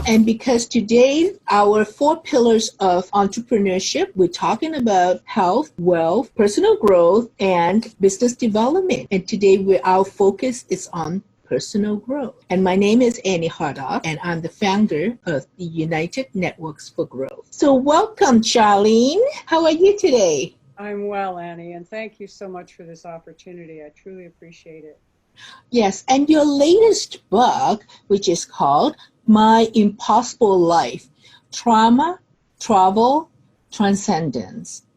And because today, our 4 pillars of entrepreneurship, we're talking about health, wealth, personal growth, and business development. And today, our focus is on personal growth. And my name is Annie Hardock, and I'm the founder of the United Networks for Growth. So welcome, Charlene. How are you today? I'm well, Annie, and thank you so much for this opportunity. I truly appreciate it. Yes, and your latest book, which is called My Impossible Life, Trauma, Travel, Transcendence.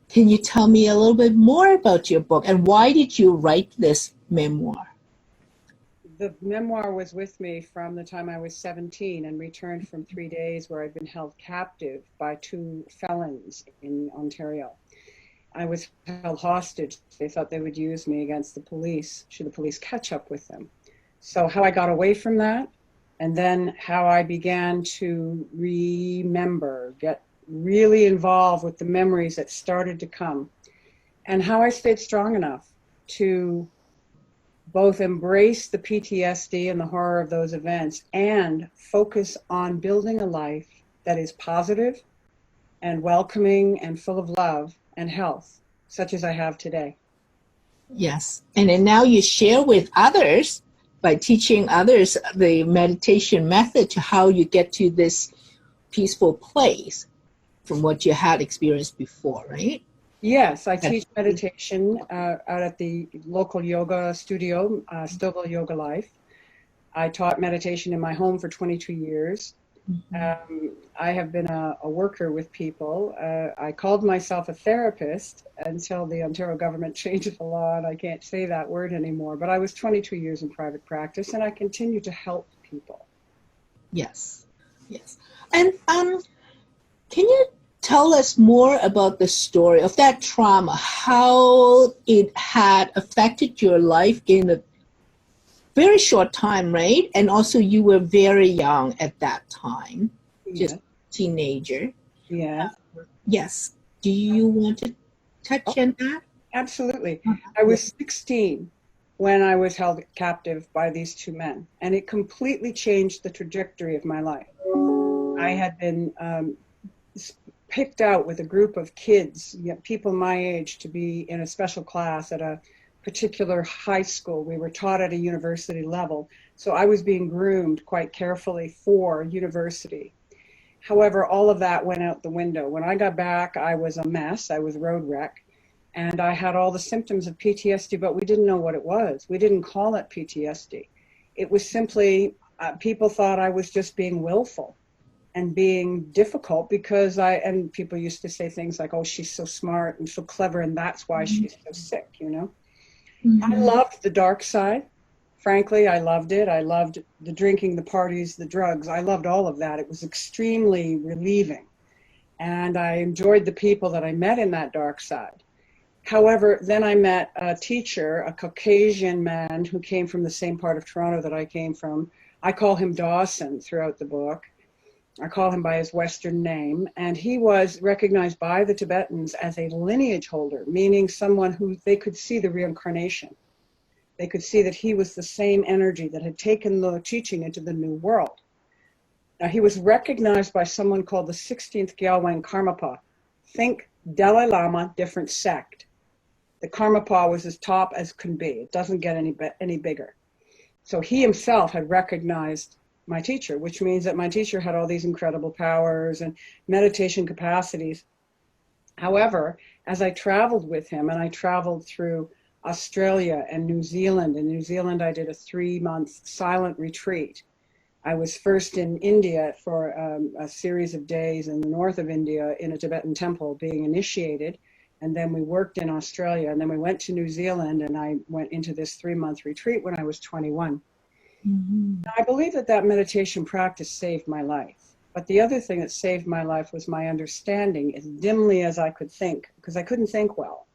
Can you tell me a little bit more about your book and why did you write this memoir? The memoir was with me from the time I was 17 and returned from 3 days where I'd been held captive by 2 felons in Ontario. I was held hostage. They thought they would use me against the police should the police catch up with them. So how I got away from that, and then how I began to remember, get really involved with the memories that started to come, and how I stayed strong enough to both embrace the PTSD and the horror of those events and focus on building a life that is positive and welcoming and full of love and health, such as I have today. Yes, and then now you share with others by teaching others the meditation method to how you get to this peaceful place from what you had experienced before, right? Yes, I teach meditation out at the local yoga studio, Stillville Yoga Life. I taught meditation in my home for 22 years. I have been a worker with people. I called myself a therapist until the Ontario government changed the law, and I can't say that word anymore. But I was 22 years in private practice, and I continue to help people. Yes, yes. And can you tell us more about the story of that trauma, how it had affected your life in a very short time, right? And also you were very young at that time, just a teenager. Yeah. Yes. Do you want to touch on that? Absolutely. I was 16 when I was held captive by these 2 men, and it completely changed the trajectory of my life. I had been picked out with a group of kids, people my age, to be in a special class at a particular high school. We were taught at a university level, so I was being groomed quite carefully for university. However, all of that went out the window. When I got back, I was a mess. I was road wreck, and I had all the symptoms of PTSD, but we didn't know what it was. We didn't call it PTSD. It was simply, people thought I was just being willful and being difficult because and people used to say things like, oh, she's so smart and so clever, and that's why she's so sick, you know? I loved the dark side. Frankly, I loved it. I loved the drinking, the parties, the drugs. I loved all of that. It was extremely relieving. And I enjoyed the people that I met in that dark side. However, then I met a teacher, a Caucasian man who came from the same part of Toronto that I came from. I call him Dawson throughout the book. I call him by his Western name, and he was recognized by the Tibetans as a lineage holder, meaning someone who they could see the reincarnation. They could see that he was the same energy that had taken the teaching into the New World. Now, he was recognized by someone called the 16th Gyalwang Karmapa. Think Dalai Lama, different sect. The Karmapa was as top as can be. It doesn't get any bigger. So he himself had recognized my teacher, which means that my teacher had all these incredible powers and meditation capacities. However, as I traveled with him, and I traveled through Australia and New Zealand. In New Zealand, I did a 3-month silent retreat. I was first in India for a series of days in the north of India in a Tibetan temple being initiated. And then we worked in Australia, and then we went to New Zealand, and I went into this 3-month retreat when I was 21. I believe that meditation practice saved my life. But the other thing that saved my life was my understanding, as dimly as I could think, because I couldn't think well.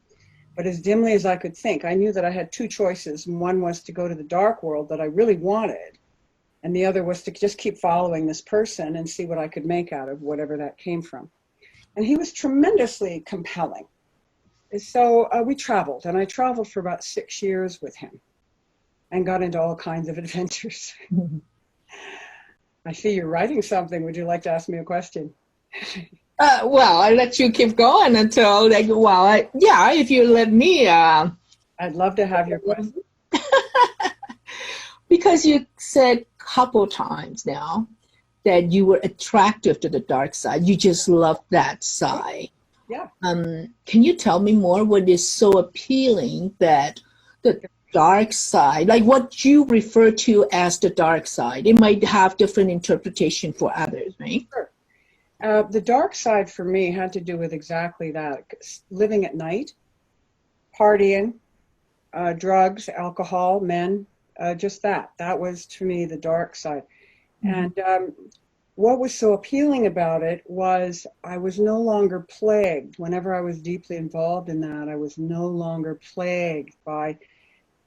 But as dimly as I could think, I knew that I had 2 choices. And one was to go to the dark world that I really wanted. And the other was to just keep following this person and see what I could make out of whatever that came from. And he was tremendously compelling. So we traveled, and I traveled for about 6 years with him and got into all kinds of adventures. I see you're writing something. Would you like to ask me a question? Well, I'll let you keep going until, like, well, yeah, if you let me. I'd love to have your question. Because you said a couple times now that you were attractive to the dark side. You just loved that side. Yeah. Can you tell me more what is so appealing that the dark side, like what you refer to as the dark side, it might have different interpretation for others, right? Sure. The dark side for me had to do with exactly that. Living at night, partying, drugs, alcohol, men, just that. That was, to me, the dark side. Mm-hmm. And what was so appealing about it was I was no longer plagued. Whenever I was deeply involved in that, I was no longer plagued by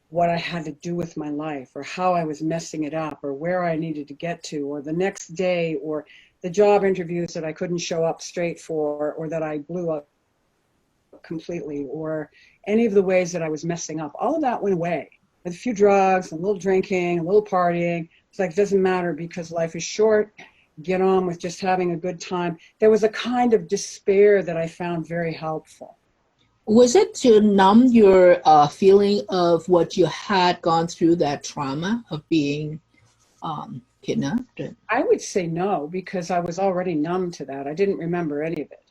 what I had to do with my life, or how I was messing it up, or where I needed to get to, or the next day, or the job interviews that I couldn't show up straight for, or that I blew up completely, or any of the ways that I was messing up. All of that went away. With a few drugs, a little drinking, a little partying. It's like, it doesn't matter because life is short. Get on with just having a good time. There was a kind of despair that I found very helpful. Was it to numb your feeling of what you had gone through, that trauma of being kidnapped? I would say no, because I was already numb to that. I didn't remember any of it.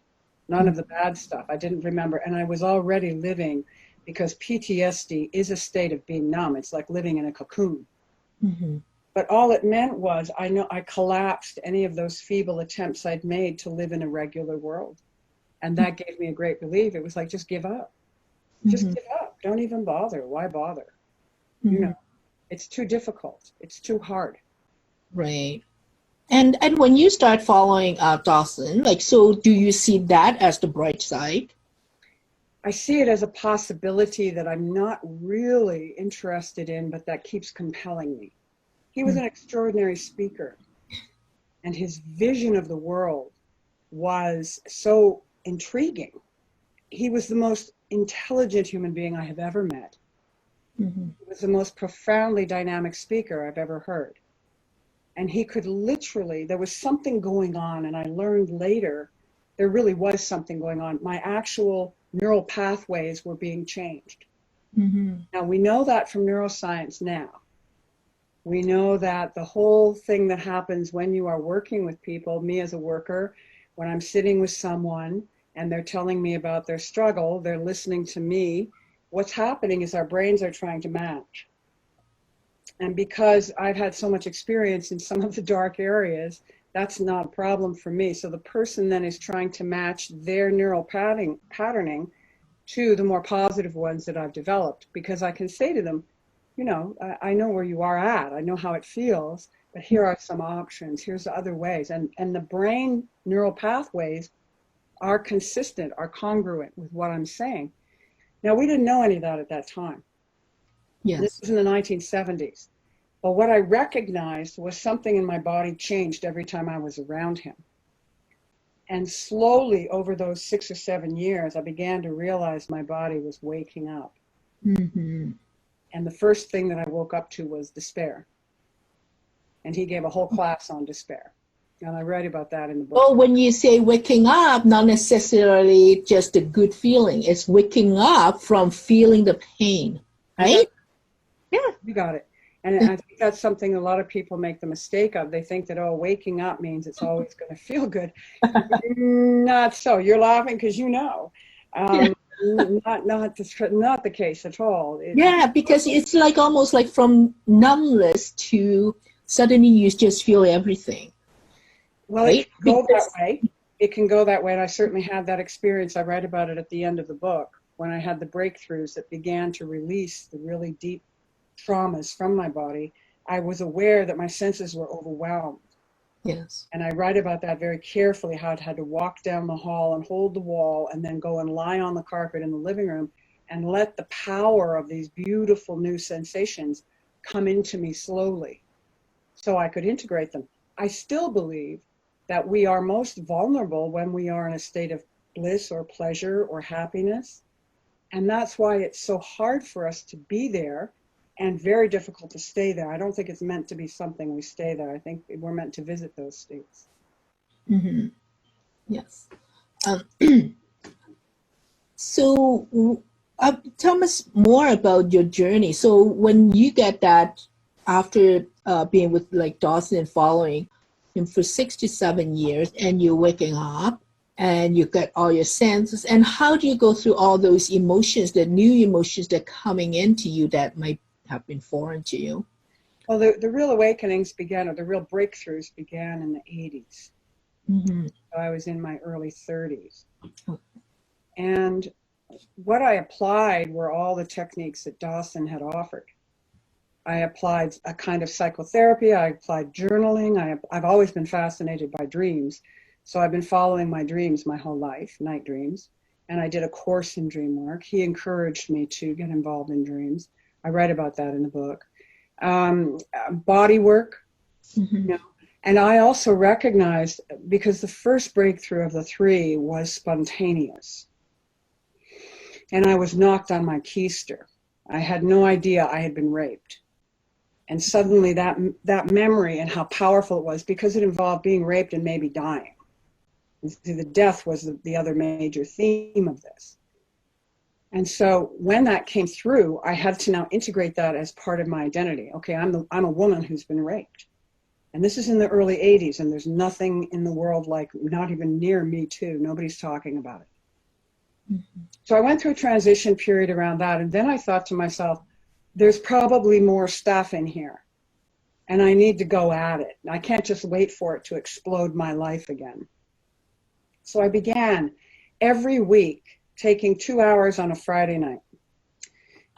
None of the bad stuff. I didn't remember. And I was already living, because PTSD is a state of being numb. It's like living in a cocoon. Mm-hmm. But all it meant was I collapsed any of those feeble attempts I'd made to live in a regular world. And that gave me a great relief. It was like, just give up. Just give up. Don't even bother. Why bother? You know, it's too difficult. It's too hard. Right. And when you start following Dawson, like, so do you see that as the bright side? I see it as a possibility that I'm not really interested in, but that keeps compelling me. He was an extraordinary speaker, and his vision of the world was so intriguing. He was the most intelligent human being I have ever met. Mm-hmm. He was the most profoundly dynamic speaker I've ever heard. And he could literally, there was something going on, and I learned later there really was something going on. My actual neural pathways were being changed. Mm-hmm. Now, we know that from neuroscience now. We know that the whole thing that happens when you are working with people, me as a worker, when I'm sitting with someone and they're telling me about their struggle, they're listening to me, what's happening is our brains are trying to match. And because I've had so much experience in some of the dark areas, that's not a problem for me. So the person then is trying to match their neural patterning to the more positive ones that I've developed, because I can say to them, you know, I know where you are at. I know how it feels, but here are some options. Here's the other ways. And the brain neural pathways are consistent, are congruent with what I'm saying. Now, we didn't know any of that at that time. Yes. This was in the 1970s. But what I recognized was something in my body changed every time I was around him. And slowly, over those 6 or 7 years, I began to realize my body was waking up. Mm-hmm. And the first thing that I woke up to was despair. And he gave a whole class on despair. And I read about that in the book. Well, when you say waking up, not necessarily just a good feeling. It's waking up from feeling the pain, right? Yeah, you got it. And I think that's something a lot of people make the mistake of. They think that, oh, waking up means it's always going to feel good. Not so. You're laughing because you know. Not the case at all. Yeah, because it's like almost like from numbness to suddenly you just feel everything. Well, right? It can go that way. It can go that way, and I certainly had that experience. I write about it at the end of the book, when I had the breakthroughs that began to release the really deep traumas from my body. I was aware that my senses were overwhelmed. Yes. And I write about that very carefully, how I had to walk down the hall and hold the wall and then go and lie on the carpet in the living room and let the power of these beautiful new sensations come into me slowly so I could integrate them. I still believe that we are most vulnerable when we are in a state of bliss or pleasure or happiness. And that's why it's so hard for us to be there, and very difficult to stay there. I don't think it's meant to be something we stay there. I think we're meant to visit those states. Mm-hmm. Yes. So tell us more about your journey. So when you get that after being with like Dawson and following him for 6 to 7 years, and you're waking up and you get all your senses, and how do you go through all those emotions, the new emotions that are coming into you that might have been foreign to you? Well, the real awakenings began, or the real breakthroughs began in the 80s. Mm-hmm. So I was in my early 30s. Oh. And what I applied were all the techniques that Dawson had offered. I applied a kind of psychotherapy. I applied journaling. I've always been fascinated by dreams. So I've been following my dreams my whole life, night dreams. And I did a course in dream work. He encouraged me to get involved in dreams. I write about that in the book. Body work, Mm-hmm. you know. And I also recognized, because the first breakthrough of the 3 was spontaneous. And I was knocked on my keister. I had no idea I had been raped. And suddenly that memory and how powerful it was, because it involved being raped and maybe dying. The death was the other major theme of this. And so when that came through, I had to now integrate that as part of my identity. Okay, I'm a woman who's been raped. And this is in the early 80s, and there's nothing in the world like, not even near Me Too. Nobody's talking about it. Mm-hmm. So I went through a transition period around that, and then I thought to myself, there's probably more stuff in here, and I need to go at it. I can't just wait for it to explode my life again. So I began every week taking 2 hours on a Friday night,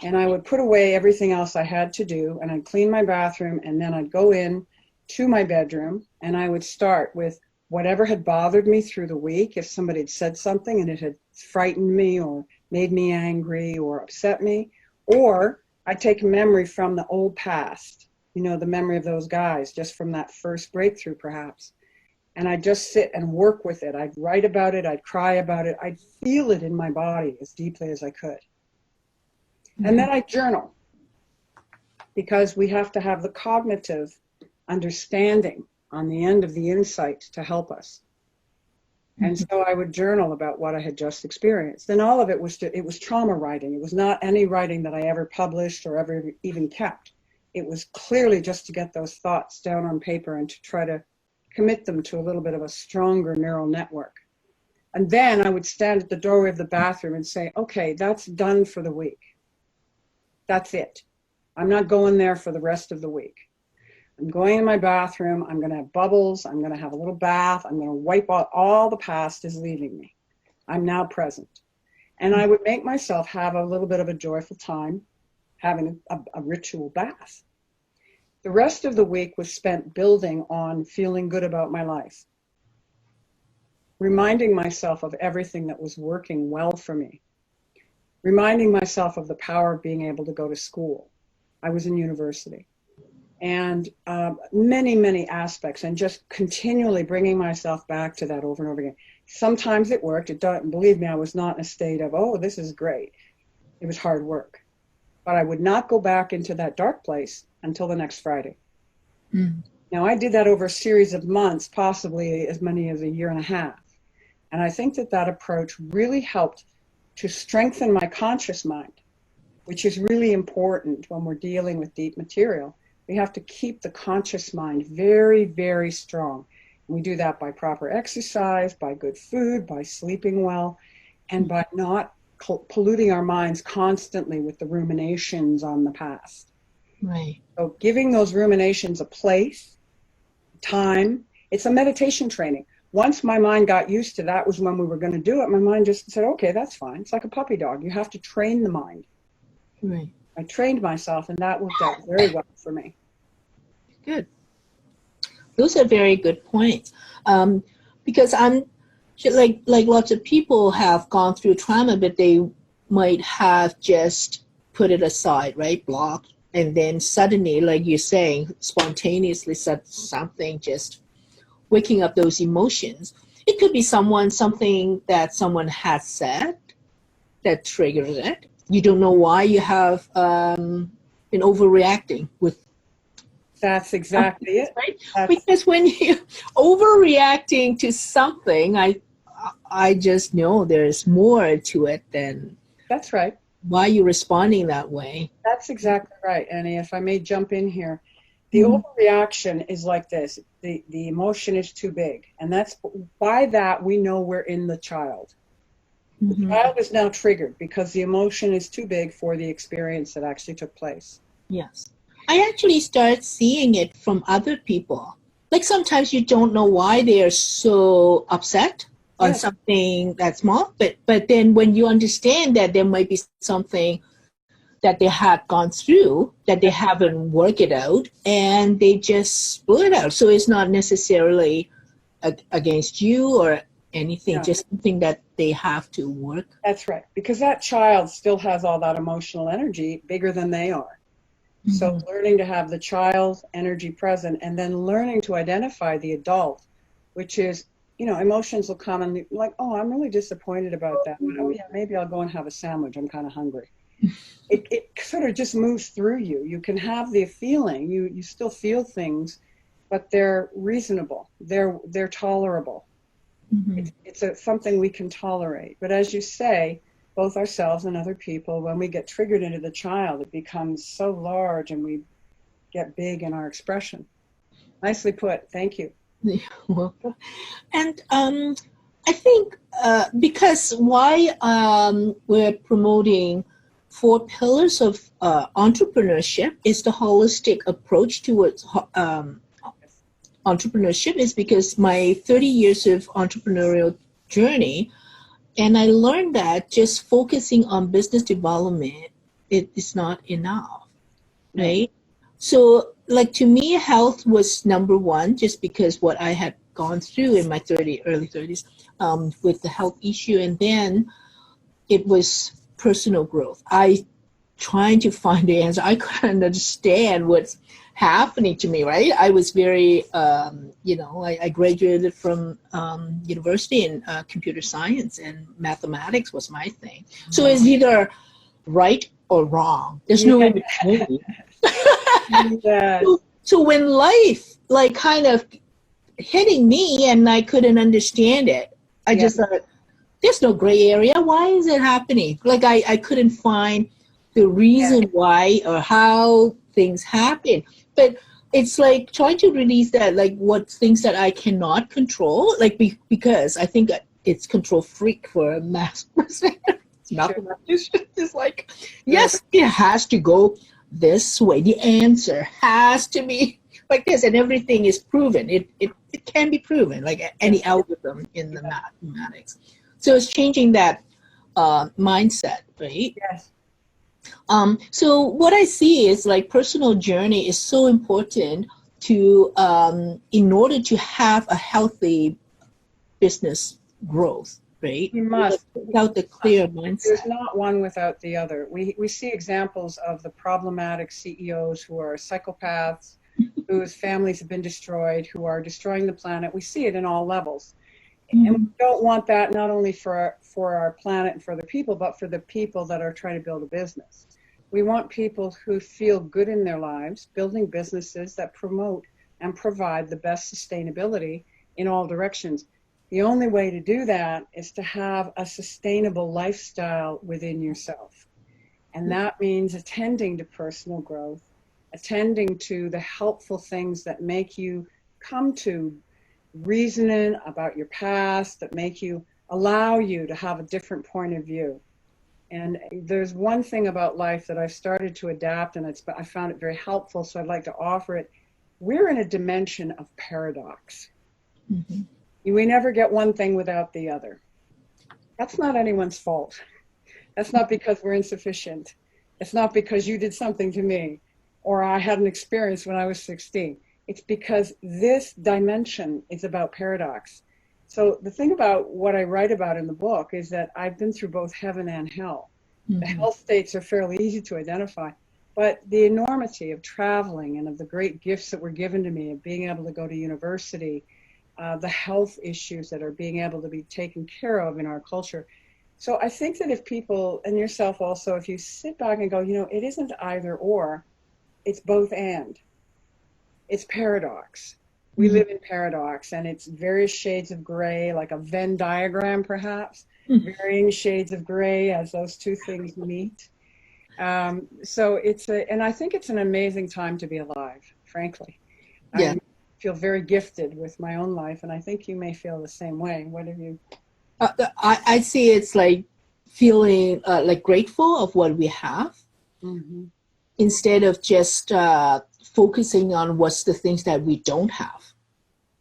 and I would put away everything else I had to do, and I'd clean my bathroom, and then I'd go in to my bedroom, and I would start with whatever had bothered me through the week. If somebody had said something and it had frightened me or made me angry or upset me, or I'd take a memory from the old past, you know, the memory of those guys, just from that first breakthrough perhaps. And I'd just sit and work with it. I'd write about it. I'd cry about it. I'd feel it in my body as deeply as I could. Mm-hmm. And then I'd journal, because we have to have the cognitive understanding on the end of the insight to help us. And so I would journal about what I had just experienced. And all of it was it was trauma writing. It was not any writing that I ever published or ever even kept. It was clearly just to get those thoughts down on paper and to try to commit them to a little bit of a stronger neural network. And then I would stand at the doorway of the bathroom and say, okay, that's done for the week. That's it. I'm not going there for the rest of the week. I'm going in my bathroom, I'm going to have bubbles, I'm going to have a little bath, I'm going to wipe out all the past is leaving me. I'm now present. And I would make myself have a little bit of a joyful time having a ritual bath. The rest of the week was spent building on feeling good about my life, reminding myself of everything that was working well for me, reminding myself of the power of being able to go to school. I was in university. And many, many aspects, and just continually bringing myself back to that over and over again. Sometimes it worked. Believe me, I was not in a state of, oh, this is great. It was hard work. But I would not go back into that dark place until the next Friday. Mm. Now, I did that over a series of months, possibly as many as a year and a half. And I think that approach really helped to strengthen my conscious mind, which is really important when we're dealing with deep material. We have to keep the conscious mind very, very strong. And we do that by proper exercise, by good food, by sleeping well, and by not polluting our minds constantly with the ruminations on the past. Right. So giving those ruminations a place, time, it's a meditation training. Once my mind got used to that was when we were going to do it, my mind just said, okay, that's fine. It's like a puppy dog. You have to train the mind. Right. I trained myself, and that worked out very well for me. Good. Those are very good points. Because I'm like lots of people have gone through trauma, but they might have just put it aside, right? Blocked, and then suddenly, like you're saying, spontaneously said something, just waking up those emotions. It could be something that someone has said that triggers it. You don't know why you have in overreacting with. That's exactly it. Right? That's, Because when you overreacting to something, I just know there's more to it than that's right. why you're responding that way. That's exactly right, Annie. If I may jump in here, the Mhm. overreaction is like this. The emotion is too big. And that's by that we know we're in the child. The Mhm. child is now triggered because the emotion is too big for the experience that actually took place. Yes. I actually start seeing it from other people. Like sometimes you don't know why they are so upset on Yes. something that's small, but then when you understand that there might be something that they had gone through that they haven't worked it out and they just spill it out. So it's not necessarily against you or anything, Yeah. just something that they have to work. That's right. Because that child still has all that emotional energy bigger than they are. So learning to have the child's energy present and then learning to identify the adult, which is, emotions will come and like, oh, I'm really disappointed about that. But, oh, yeah, maybe I'll go and have a sandwich. I'm kind of hungry. It sort of just moves through you. You can have the feeling, you still feel things, but they're reasonable. They're tolerable. It's something we can tolerate. But as you say, both ourselves and other people, when we get triggered into the child, it becomes so large and we get big in our expression. Nicely put. Thank you. Welcome. And I think because why we're promoting 4 pillars of entrepreneurship is the holistic approach towards entrepreneurship is because my 30 years of entrepreneurial journey, and I learned that just focusing on business development, it is not enough, right? So like to me, health was number one, just because what I had gone through in my early 30s with the health issue. And then it was personal growth. I trying to find the answer. I couldn't understand what's happening to me, right? I was very, I graduated from university in computer science, and mathematics was my thing. So it's either right or wrong. There's no in between. Yes. So when life like kind of hitting me and I couldn't understand it, I just thought, there's no gray area. Why is it happening? Like I couldn't find the reason why or how things happen. But it's like trying to release that, like what things that I cannot control, like because I think it's control freak for a math person. It's mathematician. It's like, yes, it has to go this way. The answer has to be like this, and everything is proven. It can be proven, like any algorithm in the mathematics. So it's changing that mindset, right? Yes. So what I see is like personal journey is so important to in order to have a healthy business growth, right? You must. Without the clear mindset. There's not one without the other. We see examples of the problematic CEOs who are psychopaths, whose families have been destroyed, who are destroying the planet. We see it in all levels. And we don't want that not only for our planet and for the people, but for the people that are trying to build a business. We want people who feel good in their lives, building businesses that promote and provide the best sustainability in all directions. The only way to do that is to have a sustainable lifestyle within yourself. And that means attending to personal growth, attending to the helpful things that make you come to reasoning about your past, that make you allow you to have a different point of view. And there's one thing about life that I've started to adapt, and I found it very helpful, so I'd like to offer it. We're in a dimension of paradox. We never get one thing without the other. That's not anyone's fault. That's not because we're insufficient. It's not because you did something to me or I had an experience when I was 16. It's because this dimension is about paradox. So the thing about what I write about in the book is that I've been through both heaven and hell. The hell states are fairly easy to identify, but the enormity of traveling and of the great gifts that were given to me of being able to go to university, the health issues that are being able to be taken care of in our culture. So I think that if people, and yourself also, if you sit back and go, it isn't either or, it's both and. It's paradox. We live in paradox, and it's various shades of gray, like a Venn diagram, perhaps, varying shades of gray as those two things meet. So and I think it's an amazing time to be alive, frankly. Yeah. I feel very gifted with my own life, and I think you may feel the same way. What have you? I see it's like feeling like grateful of what we have, instead of just focusing on what's the things that we don't have,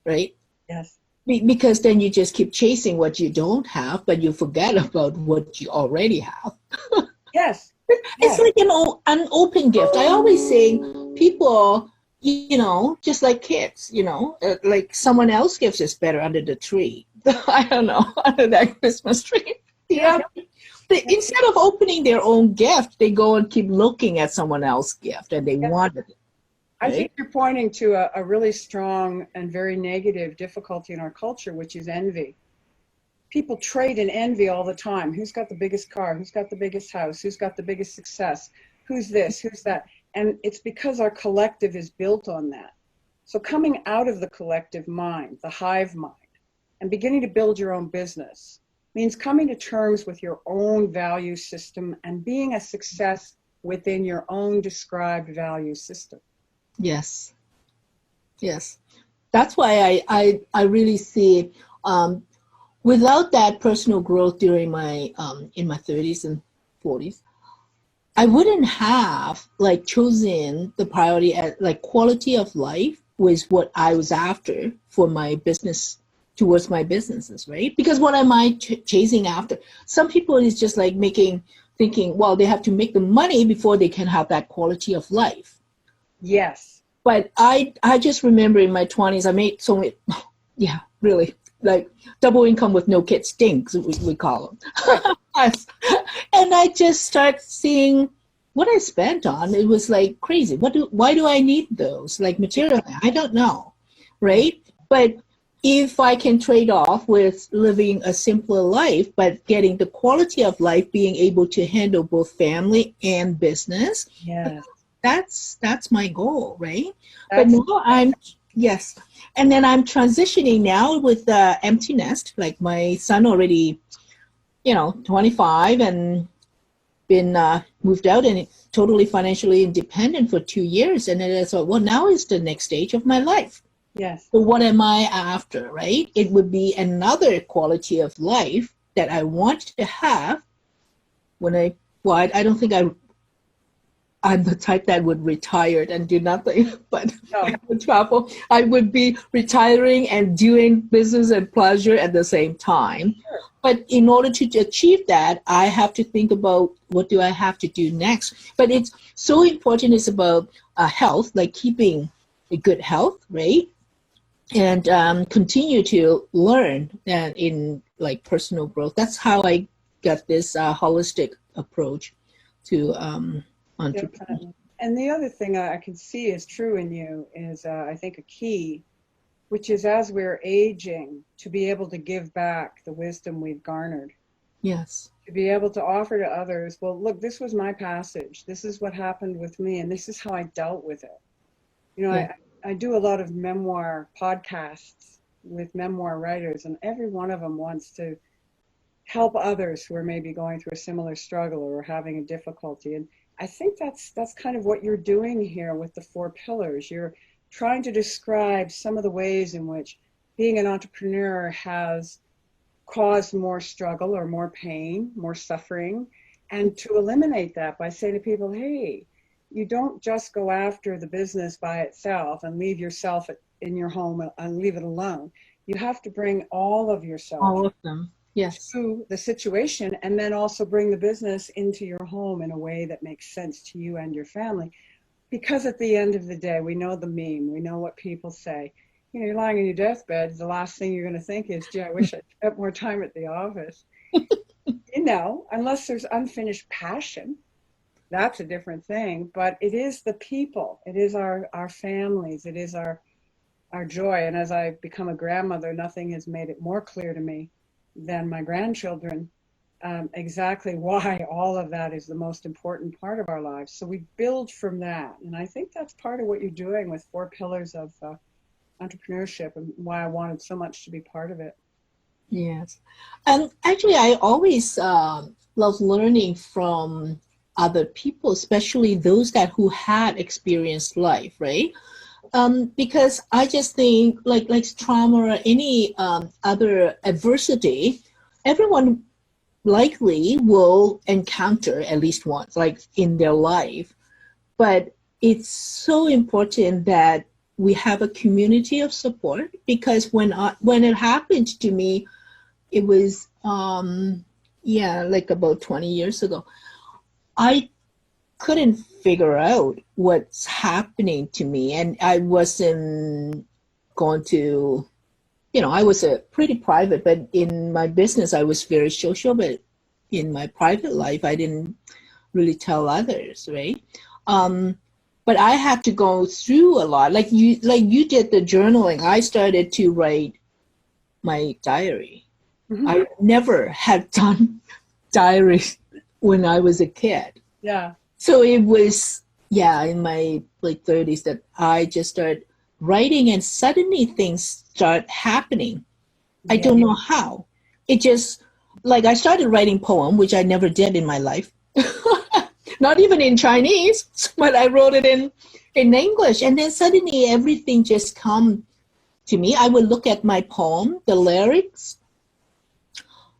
right? Yes. Because then you just keep chasing what you don't have, but you forget about what you already have. Yes. It's like an open gift. I always say people, just like kids, like someone else gives is better under the tree. I don't know, under that Christmas tree. Yeah. Instead of opening their own gift, they go and keep looking at someone else's gift, and they want it. I think you're pointing to a really strong and very negative difficulty in our culture, which is envy. People trade in envy all the time. Who's got the biggest car? Who's got the biggest house? Who's got the biggest success? Who's this? Who's that? And it's because our collective is built on that. So coming out of the collective mind, the hive mind, and beginning to build your own business means coming to terms with your own value system and being a success within your own described value system. Yes. That's why I really see without that personal growth during my in my 30s and 40s, I wouldn't have like chosen the priority at like quality of life was what I was after for my business, towards my businesses, right? Because what am I chasing after? Some people is just like thinking, well, they have to make the money before they can have that quality of life. Yes. But I just remember in my 20s, I made so many, really, like double income with no kids stinks, we call them. And I just start seeing what I spent on. It was like crazy. Why do I need those? Like material, I don't know, right? But if I can trade off with living a simpler life, but getting the quality of life, being able to handle both family and business, that's my goal, right? But now yes. And then I'm transitioning now with the empty nest, like my son already, 25 and been moved out and totally financially independent for 2 years. And then I thought, well, now is the next stage of my life. Yes. So what am I after, right? It would be another quality of life that I want to have when I don't think I'm the type that would retire and do nothing, but I would travel. I would be retiring and doing business and pleasure at the same time. Sure. But in order to achieve that, I have to think about what do I have to do next. But it's so important. It's about health, like keeping a good health, right? And continue to learn in like personal growth. That's how I got this holistic approach to entrepreneurship. And the other thing I can see is true in you is I think a key, which is as we're aging, to be able to give back the wisdom we've garnered. Yes. To be able to offer to others, well, look, this was my passage. This is what happened with me, and this is how I dealt with it. I do a lot of memoir podcasts with memoir writers, and every one of them wants to help others who are maybe going through a similar struggle or having a difficulty. And I think that's kind of what you're doing here with the 4 pillars. You're trying to describe some of the ways in which being an entrepreneur has caused more struggle or more pain, more suffering, and to eliminate that by saying to people, hey, you don't just go after the business by itself and leave yourself in your home and leave it alone. You have to bring all of yourself. All of them. Yes. To the situation, and then also bring the business into your home in a way that makes sense to you and your family. Because at the end of the day, we know the meme, we know what people say. You're lying in your deathbed, the last thing you're going to think is, gee, I wish I'd spent more time at the office. Unless there's unfinished passion, that's a different thing. But it is the people, it is our families, it is our joy. And as I've become a grandmother, nothing has made it more clear to me than my grandchildren exactly why all of that is the most important part of our lives. So we build from that. And I think that's part of what you're doing with 4 pillars of entrepreneurship, and why I wanted so much to be part of it. Yes. And actually, I always love learning from other people, especially those that who had experienced life, right? Because I just think like trauma or any other adversity, everyone likely will encounter at least once, like in their life. But it's so important that we have a community of support, because when it happened to me, it was like about 20 years ago. I couldn't figure out what's happening to me, and I wasn't going to, I was a pretty private, but in my business I was very social, but in my private life I didn't really tell others, right? But I had to go through a lot, like you did the journaling. I started to write my diary. Mm-hmm. I never had done diaries when I was a kid. Yeah. So it was, in my like 30s that I just started writing, and suddenly things start happening. I don't know how. It just, like, I started writing poem, which I never did in my life. Not even in Chinese, but I wrote it in English. And then suddenly everything just come to me. I would look at my poem, the lyrics,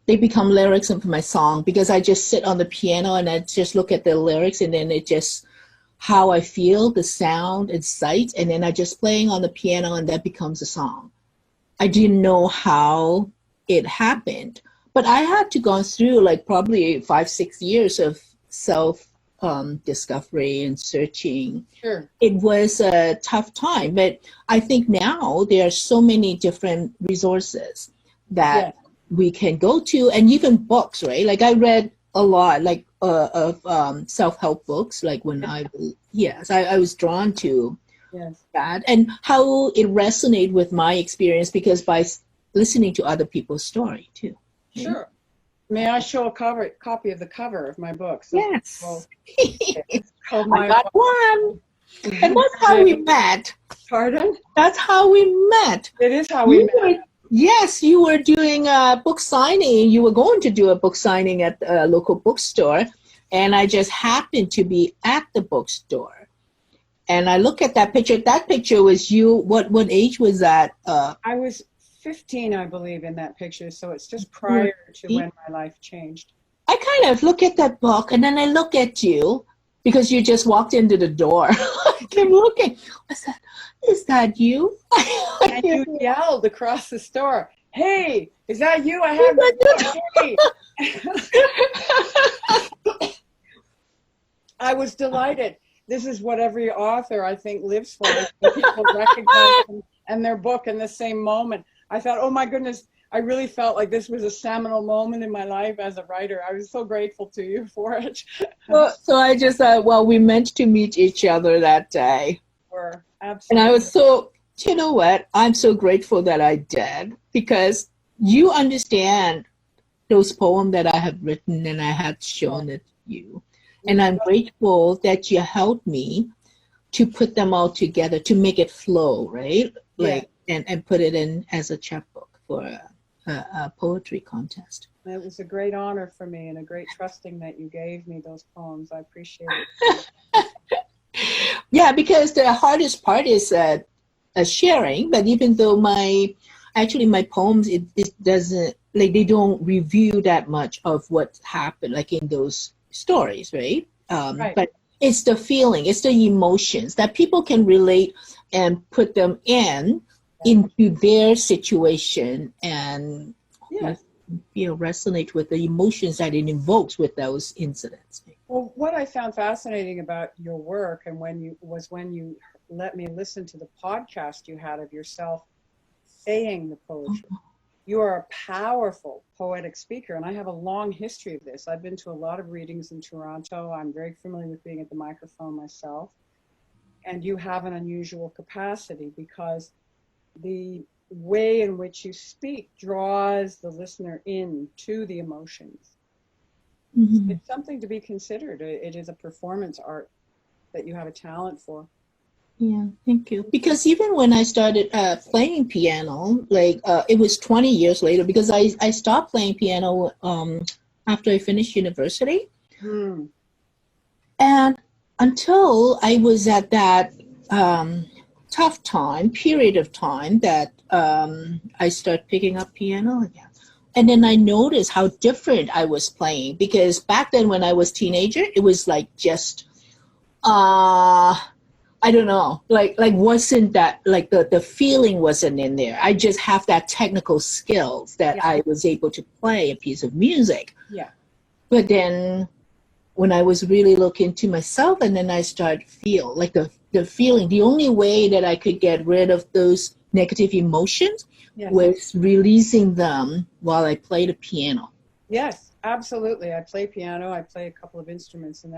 they become lyrics of my song, because I just sit on the piano and I just look at the lyrics, and then it just how I feel, the sound and sight, and then I just playing on the piano, and that becomes a song. I didn't know how it happened, but I had to go through like probably 5-6 years of self discovery and searching. Sure. It was a tough time, but I think now there are so many different resources that we can go to, and even books, right? Like I read a lot, like of self-help books, like when I was drawn to that, and how it resonated with my experience, because by listening to other people's story too. Sure. May I show a copy of the cover of my book? So, yes. It's called I got one. And that's how we met. Pardon? That's how we met. It is how we met. Yes, you were doing a book signing. You were going to do a book signing at a local bookstore, and I just happened to be at the bookstore. And I look at that picture. That picture was you. What age was that? I was 15, I believe, in that picture. So it's just prior to when my life changed. I kind of look at that book, and then I look at you, because you just walked into the door. I kept looking. I said, "Is that you?" And you yelled across the store, "Hey, is that you? I have the book." I was delighted. This is what every author, I think, lives for. People recognize them and their book in the same moment. I thought, oh my goodness, I really felt like this was a seminal moment in my life as a writer. I was so grateful to you for it. So I just thought, well, we meant to meet each other that day. Absolutely. And I was so, you know what? I'm so grateful that I did, because you understand those poems that I have written, and I had shown it to you. And I'm grateful that you helped me to put them all together, to make it flow, right? Like, and put it in as a chapbook for a poetry contest. It was a great honor for me, and a great trusting that you gave me those poems. I appreciate it. Yeah, because the hardest part is sharing. But even though my poems, it doesn't, like, they don't review that much of what happened, like in those stories, right? But it's the feeling, it's the emotions that people can relate and put them into their situation, and resonate with the emotions that it invokes with those incidents. Well, what I found fascinating about your work, and when you let me listen to the podcast you had of yourself saying the poetry. You are a powerful poetic speaker, and I have a long history of this. I've been to a lot of readings in Toronto. I'm very familiar with being at the microphone myself. And you have an unusual capacity, because the way in which you speak draws the listener in to the emotions. Mhm. It's something to be considered. It is a performance art that you have a talent for. Yeah, thank you. Because even when I started playing piano, like it was 20 years later because I stopped playing piano after I finished university. Hmm. And until I was at that tough period of time that I started picking up piano again. And then I noticed how different I was playing because back then when I was teenager, it was like just I don't know, like wasn't that like the feeling wasn't in there. I just have that technical skills that Yeah. I was able to play a piece of music. Yeah. But then when I was really looking to myself and then I started feel like the feeling, the only way that I could get rid of those negative emotions Yes. was releasing them while I played the piano. Yes, absolutely. I play piano. I play a couple of instruments, and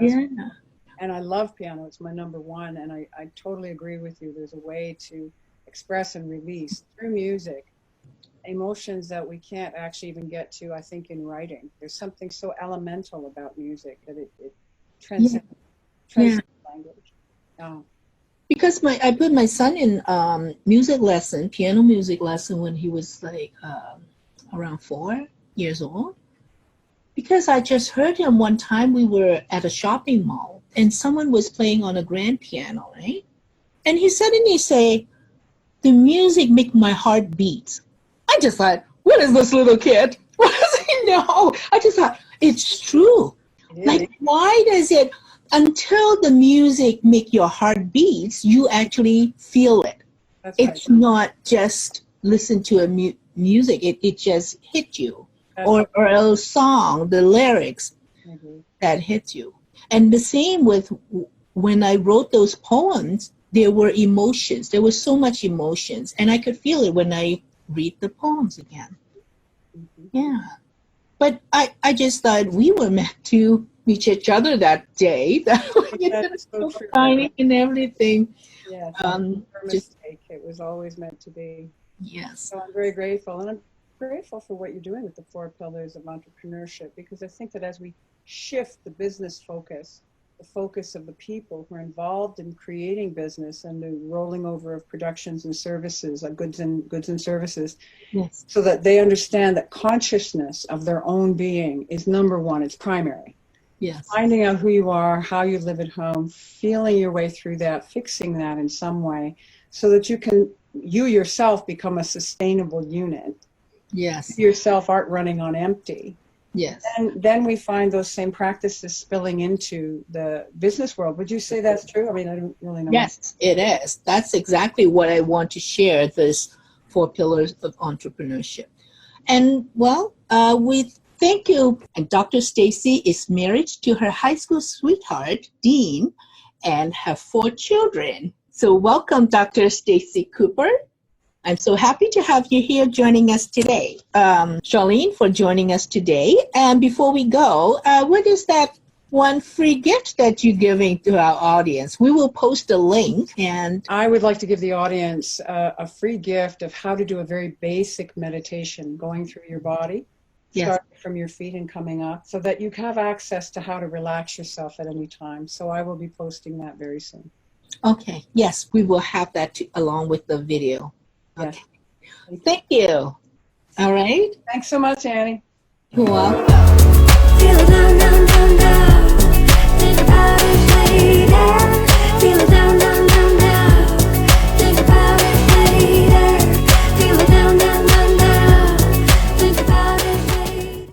and I love piano. It's my number one, and I totally agree with you. There's a way to express and release through music emotions that we can't actually even get to, I think, in writing. There's something so elemental about music that it transcends language. Oh. Because I put my son in piano music lesson when he was like around 4 years old. Because I just heard him one time. We were at a shopping mall and someone was playing on a grand piano, right? And he suddenly say, "The music make my heart beat." I just thought, what is this little kid? What does he know? I just thought, it's true. Like, why does it, until the music make your heart beats, you actually feel it. That's It's right. not just listen to a music. It just hit you. Or a song, the lyrics that hit you. And the same with when I wrote those poems, there were emotions. There was so much emotions. And I could feel it when I read the poems again. Yeah. But I just thought we were meant to meet each other that day. That's so funny and everything. Yes, mistake. It was always meant to be. Yes. So I'm very grateful. And I'm grateful for what you're doing with the 4 pillars of entrepreneurship, because I think that as we shift the business focus, the focus of the people who are involved in creating business and the rolling over of productions and services, goods and services, yes, so that they understand that consciousness of their own being is number one, it's primary. Yes. Finding out who you are, how you live at home, feeling your way through that, fixing that in some way, so that you yourself become a sustainable unit. Yes. Yourself aren't running on empty. Yes. And then we find those same practices spilling into the business world. Would you say that's true? I mean, I don't really know. Yes, it is. That's exactly what I want to share, this 4 pillars of entrepreneurship. And well, we thank you. And Dr. Stacy is married to her high school sweetheart, Dean, and have 4 children. So welcome, Dr. Stacy Cooper. I'm so happy to have you here joining us today. Charlene, for joining us today. And before we go, what is that one free gift that you're giving to our audience? We will post a link. And I would like to give the audience a free gift of how to do a very basic meditation going through your body, starting from your feet and coming up, so that you have access to how to relax yourself at any time. So I will be posting that very soon. Okay. Yes, we will have that along with the video. Yes. Okay. Thank you. All right. Thanks so much, Annie. You're welcome. Feel down, down, down, down. Think about it later.